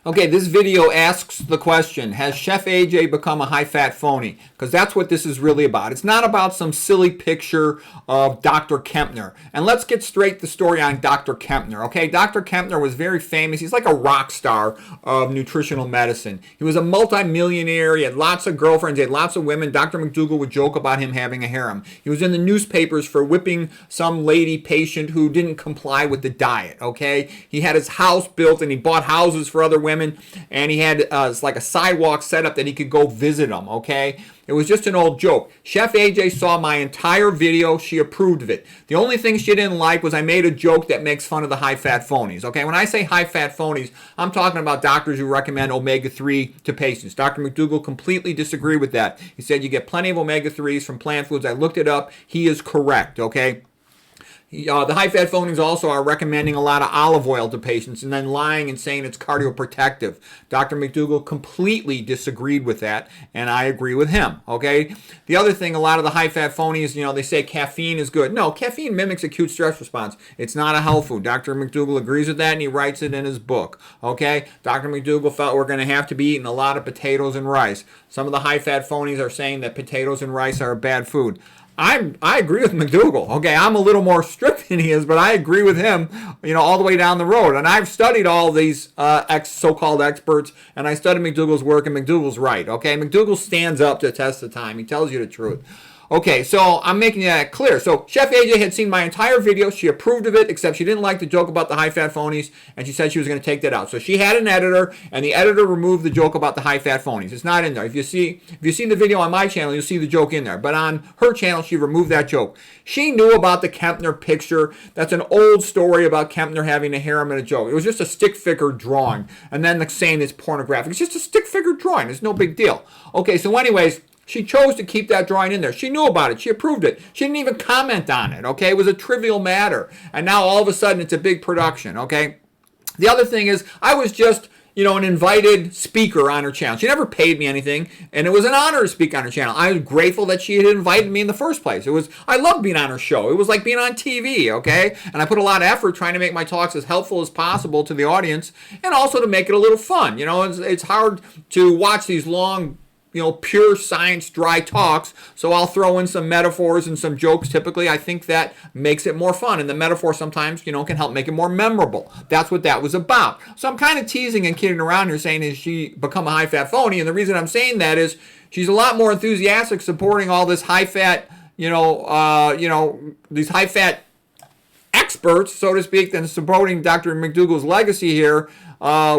Okay, this video asks the question, has Chef AJ become a high-fat phony? Because that's what this is really about. It's not about some silly picture of Dr. Kempner. And let's get straight the story on Dr. Kempner, okay? Dr. Kempner was very famous. He's like a rock star of nutritional medicine. He was a multimillionaire. He had lots of girlfriends. He had lots of women. Dr. Mcdougall would joke about him having a harem. He was in the newspapers for whipping some lady patient who didn't comply with the diet, okay? He had his house built and he bought houses for other women. And he had like a sidewalk set up that he could go visit them, okay? It was just an old joke. Chef AJ saw my entire video. She approved of it. The only thing she didn't like was I made a joke that makes fun of the high-fat phonies, okay? When I say high-fat phonies, I'm talking about doctors who recommend omega-3 to patients. Dr. Mcdougall completely disagreed with that. He said you get plenty of omega-3s from plant foods. I looked it up. He is correct, okay? The high-fat phonies also are recommending a lot of olive oil to patients and then lying and saying it's cardioprotective. Dr. Mcdougall completely disagreed with that, and I agree with him, okay? The other thing, a lot of the high-fat phonies, they say caffeine is good. No, caffeine mimics acute stress response. It's not a health food. Dr. Mcdougall agrees with that, and he writes it in his book, okay? Dr. Mcdougall felt we're going to have to be eating a lot of potatoes and rice. Some of the high-fat phonies are saying that potatoes and rice are a bad food. I agree with Mcdougall. Okay, I'm a little more strict than he is, but I agree with him, all the way down the road. And I've studied all these so-called experts, and I studied Mcdougall's work, and Mcdougall's right. Okay, Mcdougall stands up to the test of time. He tells you the truth. Okay, so I'm making that clear. So Chef AJ had seen my entire video. She approved of it, except she didn't like the joke about the high-fat phonies, and she said she was going to take that out. So she had an editor, and the editor removed the joke about the high-fat phonies. It's not in there. If you've seen the video on my channel, you'll see the joke in there. But on her channel, she removed that joke. She knew about the Kempner picture. That's an old story about Kempner having a harem and a joke. It was just a stick figure drawing, and then saying it's pornographic. It's just a stick figure drawing. It's no big deal. Okay, so anyways, she chose to keep that drawing in there. She knew about it. She approved it. She didn't even comment on it, okay? It was a trivial matter. And now all of a sudden it's a big production, okay? The other thing is I was just, an invited speaker on her channel. She never paid me anything, and it was an honor to speak on her channel. I was grateful that she had invited me in the first place. I loved being on her show. It was like being on TV, okay? And I put a lot of effort trying to make my talks as helpful as possible to the audience and also to make it a little fun. It's hard to watch these long, pure science, dry talks. So I'll throw in some metaphors and some jokes. Typically, I think that makes it more fun. And the metaphor sometimes, can help make it more memorable. That's what that was about. So I'm kind of teasing and kidding around here saying, has she become a high-fat phony? And the reason I'm saying that is she's a lot more enthusiastic supporting all this high-fat, these high-fat experts, so to speak, than supporting Dr. Mcdougall's legacy here,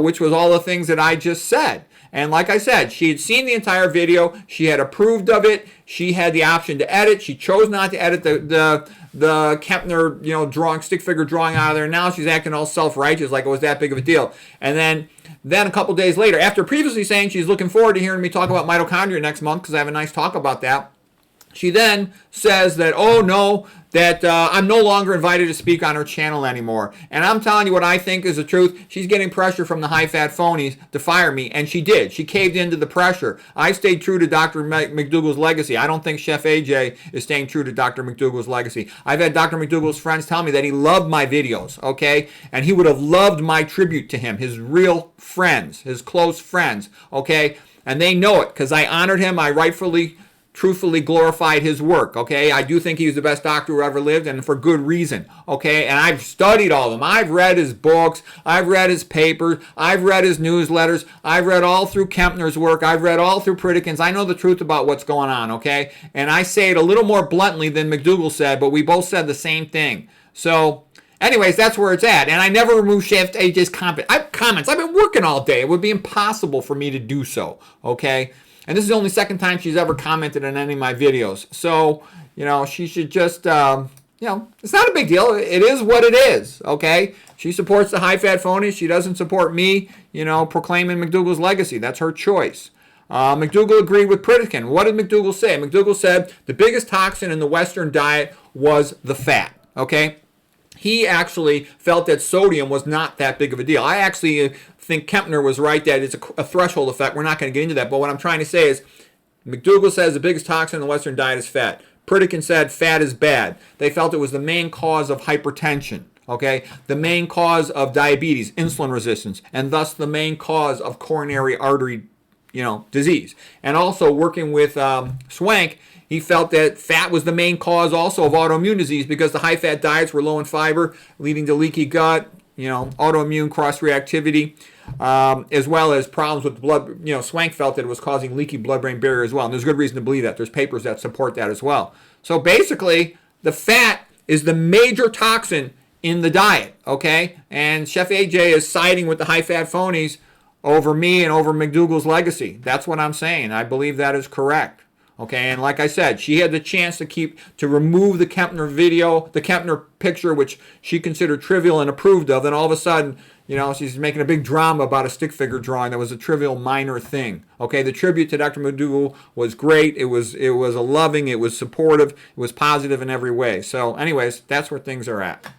which was all the things that I just said. And like I said, she had seen the entire video. She had approved of it. She had the option to edit. She chose not to edit the Kempner, drawing, stick figure drawing out of there. Now she's acting all self-righteous like it was that big of a deal. And then a couple days later, after previously saying she's looking forward to hearing me talk about mitochondria next month because I have a nice talk about that, she then says that, oh no, that I'm no longer invited to speak on her channel anymore. And I'm telling you what I think is the truth. She's getting pressure from the high-fat phonies to fire me, and she did. She caved into the pressure. I stayed true to Dr. Mcdougall's legacy. I don't think Chef AJ is staying true to Dr. Mcdougall's legacy. I've had Dr. Mcdougall's friends tell me that he loved my videos, okay? And he would have loved my tribute to him, his real friends, his close friends, okay? And they know it because I honored him. I truthfully glorified his work, okay? I do think he was the best doctor who ever lived, and for good reason, okay? And I've studied all of them. I've read his books. I've read his papers. I've read his newsletters. I've read all through Kempner's work. I've read all through Pritikin's. I know the truth about what's going on, okay? And I say it a little more bluntly than Mcdougall said, but we both said the same thing. So, anyways, that's where it's at. And I never remove Chef AJ's comments. I've been working all day. It would be impossible for me to do so, okay? And this is the only second time she's ever commented on any of my videos. So, she should just, it's not a big deal. It is what it is, okay? She supports the high-fat phonies. She doesn't support me, proclaiming Mcdougall's legacy. That's her choice. Mcdougall agreed with Pritikin. What did Mcdougall say? Mcdougall said the biggest toxin in the Western diet was the fat, okay? He actually felt that sodium was not that big of a deal. I actually think Kempner was right that it's a threshold effect. We're not going to get into that. But what I'm trying to say is Mcdougall says the biggest toxin in the Western diet is fat. Pritikin said fat is bad. They felt it was the main cause of hypertension. Okay, the main cause of diabetes, insulin resistance, and thus the main cause of coronary artery, disease. And also working with Swank, he felt that fat was the main cause also of autoimmune disease because the high-fat diets were low in fiber, leading to leaky gut, autoimmune cross-reactivity, as well as problems with the blood. Swank felt that it was causing leaky blood-brain barrier as well. And there's good reason to believe that. There's papers that support that as well. So basically, the fat is the major toxin in the diet, okay? And Chef AJ is siding with the high-fat phonies over me and over Mcdougall's legacy. That's what I'm saying. I believe that is correct. Okay, and like I said, she had the chance to remove the Kempner video, the Kempner picture, which she considered trivial and approved of. Then all of a sudden, she's making a big drama about a stick figure drawing that was a trivial minor thing. Okay, the tribute to Dr. Mcdougall was great. It was a loving, it was supportive, it was positive in every way. So anyways, that's where things are at.